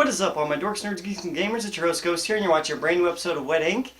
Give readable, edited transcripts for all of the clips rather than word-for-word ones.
What is up, all my dorks, nerds, geeks, and gamers? It's your host, Ghost here, and you're watching a brand new episode of Wet Ink.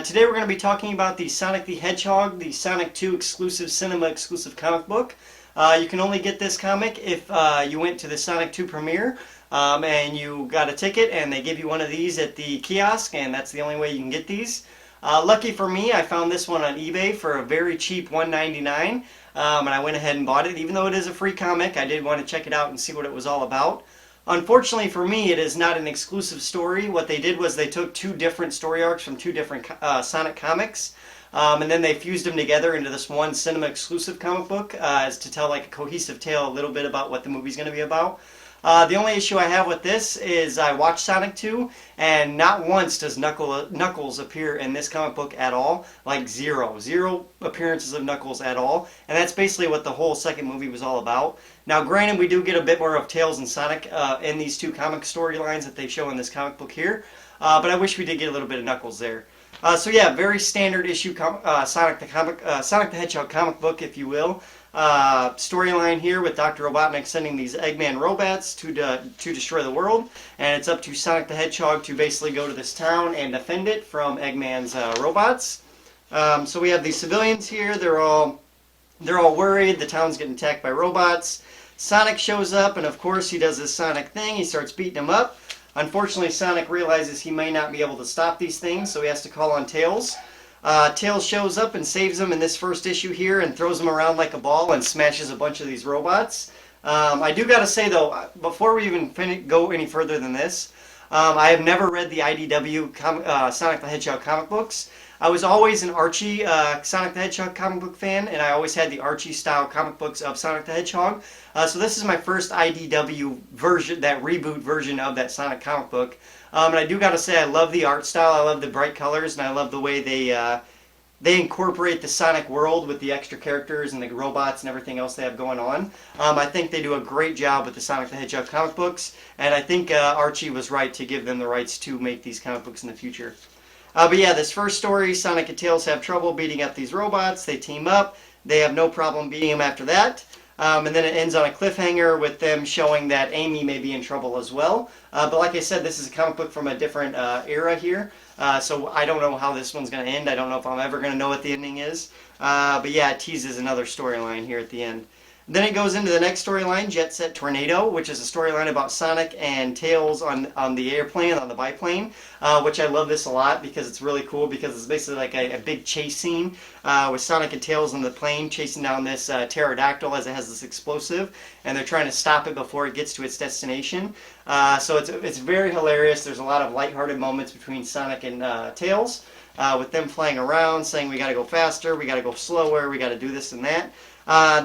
Today we're going to be talking about the Sonic the Hedgehog, the Sonic 2 exclusive, cinema exclusive comic book. You can only get this comic if you went to the Sonic 2 premiere and you got a ticket and they give you one of these at the kiosk, and that's the only way you can get these. Lucky for me, I found this one on eBay for a very cheap $1.99, and I went ahead and bought it. Even though it is a free comic, I did want to check it out and see what it was all about. Unfortunately for me, it is not an exclusive story. What they did was they took two different story arcs from two different Sonic comics, and then they fused them together into this one cinema exclusive comic book as to tell like a cohesive tale a little bit about what the movie's going to be about. The only issue I have with this is I watched Sonic 2, and not once does Knuckles appear in this comic book at all. Like zero appearances of Knuckles at all. And that's basically what the whole second movie was all about. Now granted, we do get a bit more of Tails and Sonic in these two comic storylines that they show in this comic book here. But I wish we did get a little bit of Knuckles there. So yeah, very standard issue Sonic the Hedgehog comic book, if you will. Storyline here with Dr. Robotnik sending these Eggman robots to destroy the world, and it's up to Sonic the Hedgehog to basically go to this town and defend it from Eggman's robots. So we have these civilians here. They're all worried. The town's getting attacked by robots. Sonic shows up, and of course he does this Sonic thing. He starts beating them up. Unfortunately, Sonic realizes he may not be able to stop these things, so he has to call on Tails. Tails shows up and saves him in this first issue here and throws him around like a ball and smashes a bunch of these robots. I do gotta say though, before we even go any further than this, I have never read the IDW Sonic the Hedgehog comic books. I was always an Archie Sonic the Hedgehog comic book fan, and I always had the Archie style comic books of Sonic the Hedgehog. So this is my first IDW version, that reboot version of that Sonic comic book. And I do gotta say, I love the art style, I love the bright colors, and I love the way they incorporate the Sonic world with the extra characters and the robots and everything else they have going on. I think they do a great job with the Sonic the Hedgehog comic books, and I think Archie was right to give them the rights to make these comic books in the future. But yeah, this first story, Sonic and Tails have trouble beating up these robots. They team up. They have no problem beating them after that. And then it ends on a cliffhanger with them showing that Amy may be in trouble as well. But like I said, this is a comic book from a different era here. So I don't know how this one's going to end. I don't know if I'm ever going to know what the ending is. But yeah, it teases another storyline here at the end. Then it goes into the next storyline, Jet Set Tornado, which is a storyline about Sonic and Tails on the airplane, on the biplane, which I love this a lot because it's really cool because it's basically like a big chase scene with Sonic and Tails on the plane chasing down this pterodactyl as it has this explosive, and they're trying to stop it before it gets to its destination. So it's very hilarious. There's a lot of lighthearted moments between Sonic and Tails with them flying around saying we got to go faster, we got to go slower, we got to do this and that.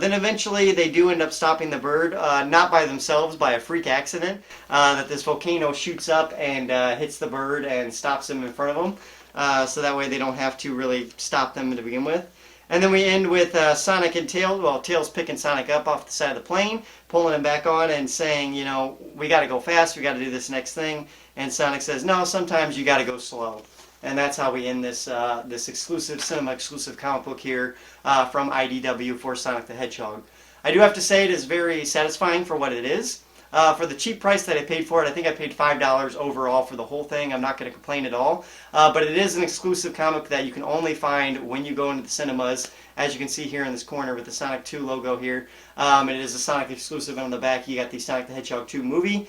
Then eventually they do end up stopping the bird, not by themselves, by a freak accident, that this volcano shoots up and hits the bird and stops them in front of them, so that way they don't have to really stop them to begin with. And then we end with Sonic and Tails, well, Tails picking Sonic up off the side of the plane, pulling him back on and saying, you know, we got to go fast, we got to do this next thing, and Sonic says, no, sometimes you got to go slow. And that's how we end this this exclusive, cinema exclusive comic book here from IDW for Sonic the Hedgehog. I do have to say it is very satisfying for what it is. For the cheap price that I paid for it, I think I paid $5 overall for the whole thing. I'm not going to complain at all. But it is an exclusive comic that you can only find when you go into the cinemas, as you can see here in this corner with the Sonic 2 logo here. It is a Sonic exclusive, and on the back you got the Sonic the Hedgehog 2 movie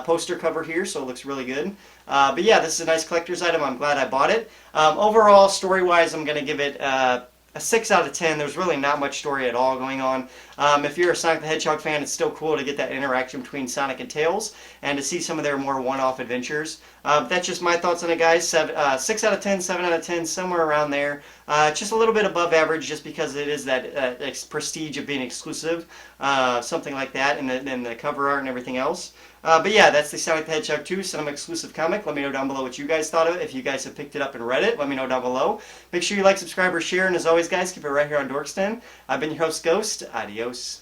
poster cover here, so it looks really good. But yeah, this is a nice collector's item. I'm glad I bought it. Overall, story-wise, I'm going to give it a 6 out of 10. There's really not much story at all going on. If you're a Sonic the Hedgehog fan, it's still cool to get that interaction between Sonic and Tails and to see some of their more one-off adventures. That's just my thoughts on it, guys. 6 out of 10, 7 out of 10, somewhere around there. Just a little bit above average just because it is that prestige of being exclusive, something like that, and the cover art and everything else. But yeah, that's the Sonic the Hedgehog 2 Cinema exclusive comic. Let me know down below what you guys thought of it. If you guys have picked it up and read it, let me know down below. Make sure you like, subscribe, or share, and as always, guys, keep it right here on Dorks Den. I've been your host, Ghost. Adios.